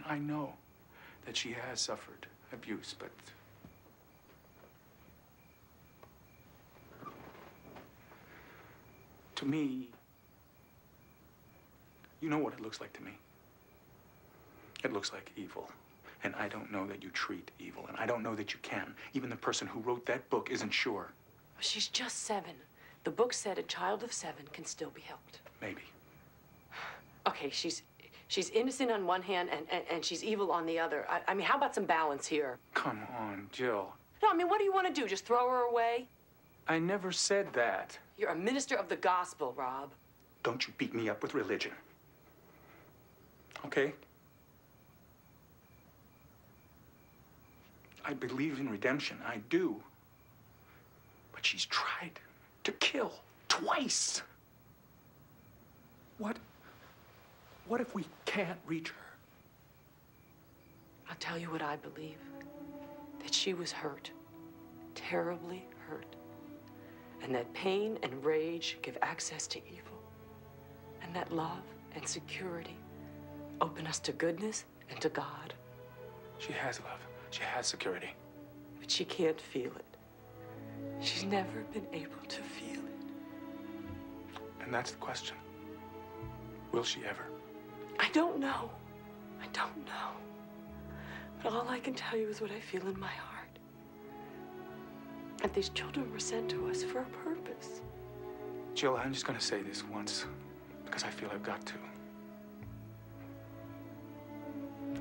I know that she has suffered abuse, but to me, you know what it looks like to me. It looks like evil. And I don't know that you treat evil, and I don't know that you can. Even the person who wrote that book isn't sure. She's just 7. The book said a child of 7 can still be helped. Maybe. Okay, she's innocent on one hand and she's evil on the other. I mean, how about some balance here? Come on, Jill. No, I mean, what do you want to do? Just throw her away? I never said that. You're a minister of the gospel, Rob. Don't you beat me up with religion. Okay? I believe in redemption. I do. But she's tried to kill twice. What if we can't reach her? I'll tell you what I believe. That she was hurt. Terribly hurt. And that pain and rage give access to evil. And that love and security open us to goodness and to God. She has love. She has security. But she can't feel it. She's never been able to feel it. And that's the question. Will she ever? I don't know. I don't know. But all I can tell you is what I feel in my heart. That these children were sent to us for a purpose. Jill, I'm just going to say this once, because I feel I've got to.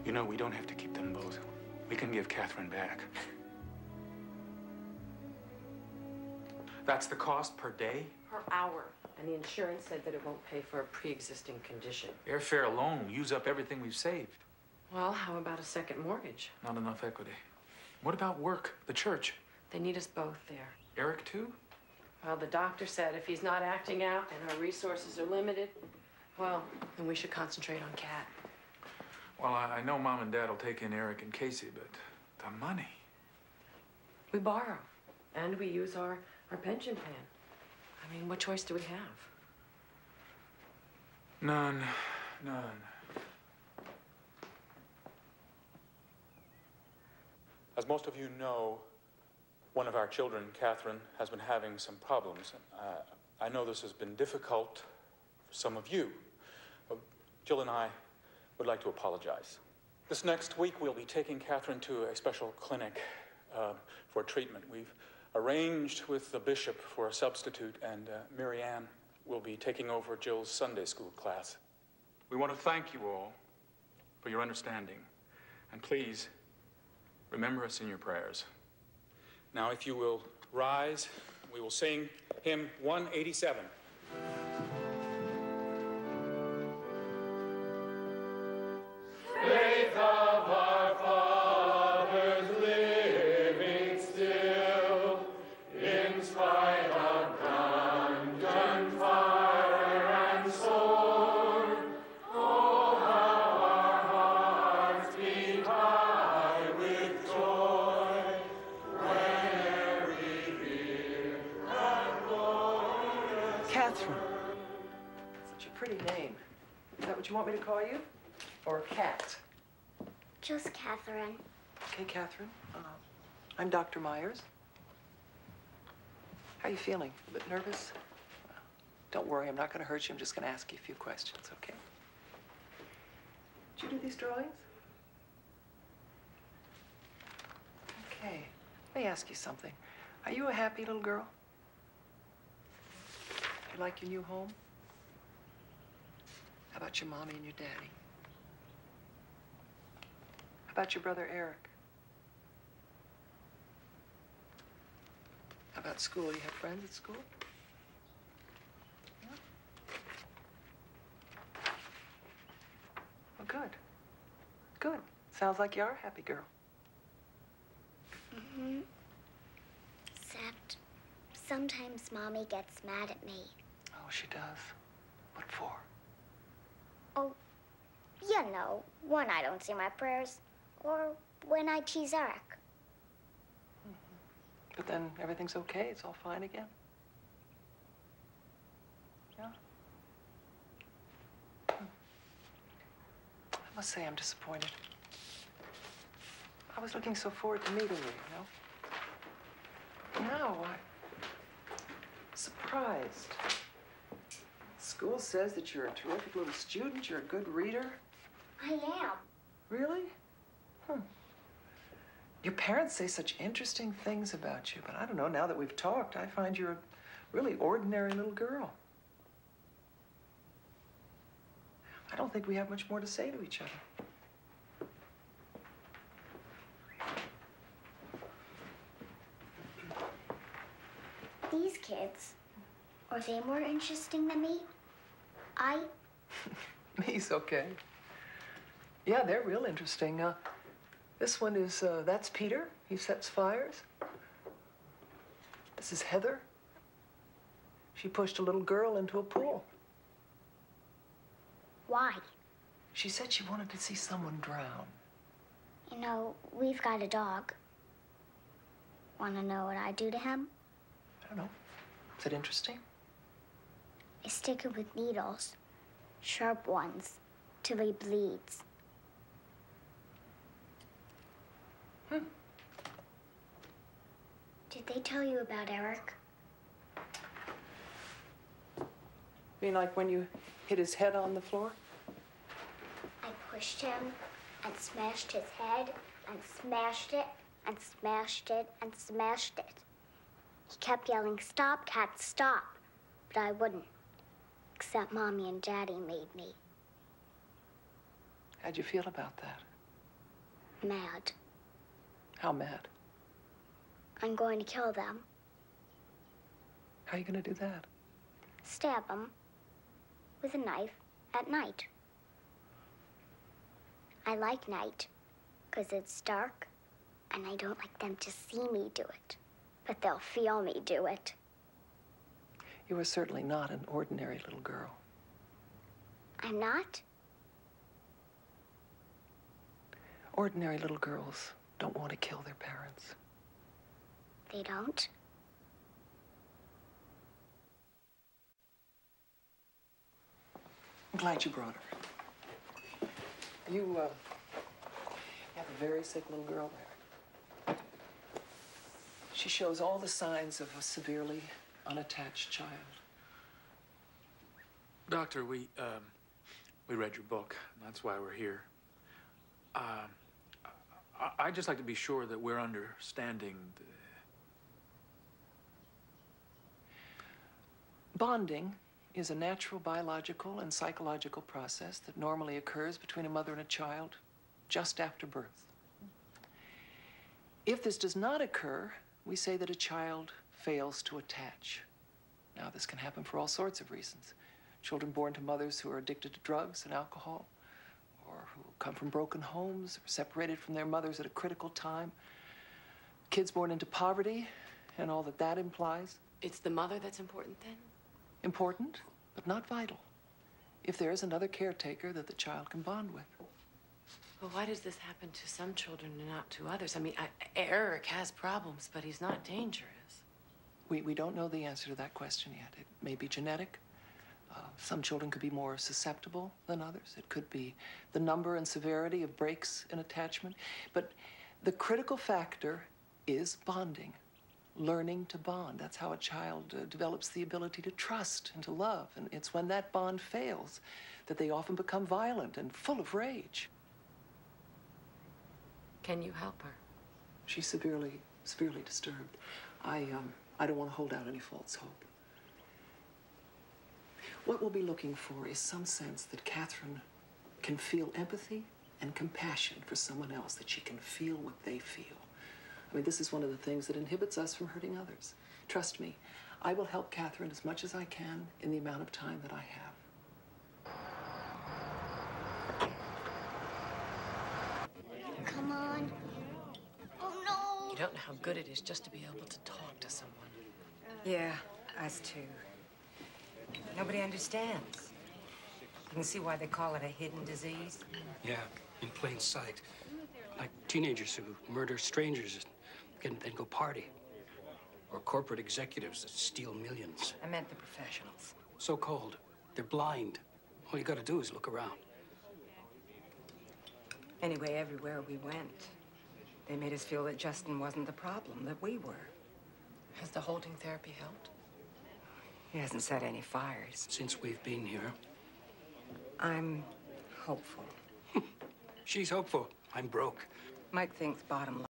You know, we don't have to keep them both. We can give Catherine back. That's the cost per day? Per hour. And the insurance said that it won't pay for a pre-existing condition. Airfare alone will use up everything we've saved. Well, how about a second mortgage? Not enough equity. What about work, the church? They need us both there. Eric, too? Well, the doctor said if he's not acting out and our resources are limited, well, then we should concentrate on Kat. Well, I know Mom and Dad will take in Eric and Casey, but the money. We borrow, and we use our pension plan. I mean, what choice do we have? None. As most of you know, one of our children, Catherine, has been having some problems. I know this has been difficult for some of you. Jill and I would like to apologize. This next week, we'll be taking Catherine to a special clinic for treatment. We've arranged with the bishop for a substitute, and Mary Ann will be taking over Jill's Sunday school class. We want to thank you all for your understanding, and please remember us in your prayers. Now, if you will rise, we will sing hymn 187. Faith of our fathers living still, in spite of dungeon, fire, and sword. Oh, how our hearts beat high with joy whene'er we hear that glorious. Catherine. Such a pretty name. Is that what you want me to call you? Or Kat? Just Catherine. Okay, Catherine. I'm Dr. Myers. How are you feeling? A bit nervous? Don't worry, I'm not going to hurt you. I'm just going to ask you a few questions, okay? Did you do these drawings? Okay. Let me ask you something. Are you a happy little girl? You like your new home? How about your mommy and your daddy? How about your brother Eric? How about school? You have friends at school? Yeah? Well, good. Good. Sounds like you are a happy girl. Mm-hmm. Except sometimes Mommy gets mad at me. Oh, she does. What for? Oh, you know, when I don't say my prayers or when I tease Eric. But then everything's okay? It's all fine again? Yeah? I must say I'm disappointed. I was looking so forward to meeting you, Now I'm surprised. School says that you're a terrific little student, you're a good reader. I am. Really? Your parents say such interesting things about you, but I don't know, now that we've talked, I find you're a really ordinary little girl. I don't think we have much more to say to each other. These kids, are they more interesting than me? Me's okay. Yeah, they're real interesting. This one is, that's Peter. He sets fires. This is Heather. She pushed a little girl into a pool. Why? She said she wanted to see someone drown. You know, we've got a dog. Want to know what I do to him? I don't know. Is it interesting? I stick him with needles, sharp ones, till he bleeds. Did they tell you about Eric? You mean like when you hit his head on the floor? I pushed him and smashed his head and smashed it and smashed it and smashed it. He kept yelling, "Stop, cat, stop." But I wouldn't, except Mommy and Daddy made me. How'd you feel about that? Mad. How mad? I'm going to kill them. How are you going to do that? Stab them with a knife at night. I like night because it's dark and I don't like them to see me do it. But they'll feel me do it. You are certainly not an ordinary little girl. I'm not? Ordinary little girls don't want to kill their parents. They don't? I'm glad you brought her. You have a very sick little girl there. She shows all the signs of a severely unattached child. Doctor, we read your book. That's why we're here. I'd just like to be sure that we're understanding the... Bonding is a natural biological and psychological process that normally occurs between a mother and a child just after birth. If this does not occur, we say that a child fails to attach. Now, this can happen for all sorts of reasons. Children born to mothers who are addicted to drugs and alcohol, or who come from broken homes, or separated from their mothers at a critical time. Kids born into poverty, and all that that implies. It's the mother that's important then? Important, but not vital. If there is another caretaker that the child can bond with. Well, why does this happen to some children and not to others? I mean, Eric has problems, but he's not dangerous. We don't know the answer to that question yet. It may be genetic. Some children could be more susceptible than others. It could be the number and severity of breaks in attachment. But the critical factor is bonding, learning to bond. That's how a child develops the ability to trust and to love. And it's when that bond fails that they often become violent and full of rage. Can you help her? She's severely disturbed. I don't want to hold out any false hope. What we'll be looking for is some sense that Catherine can feel empathy and compassion for someone else, that she can feel what they feel. I mean, this is one of the things that inhibits us from hurting others. Trust me, I will help Catherine as much as I can in the amount of time that I have. Come on. Oh, no. You don't know how good it is just to be able to talk to someone. Yeah, us too. Nobody understands. You can see why they call it a hidden disease. Yeah, in plain sight. Like teenagers who murder strangers and then go party. Or corporate executives that steal millions. I meant the professionals. So cold. They're blind. All you gotta do is look around. Anyway, everywhere we went, They made us feel that Justin wasn't the problem, that we were. Has the holding therapy helped? He hasn't set any fires. Since we've been here. I'm hopeful. She's hopeful. I'm broke. Mike thinks bottom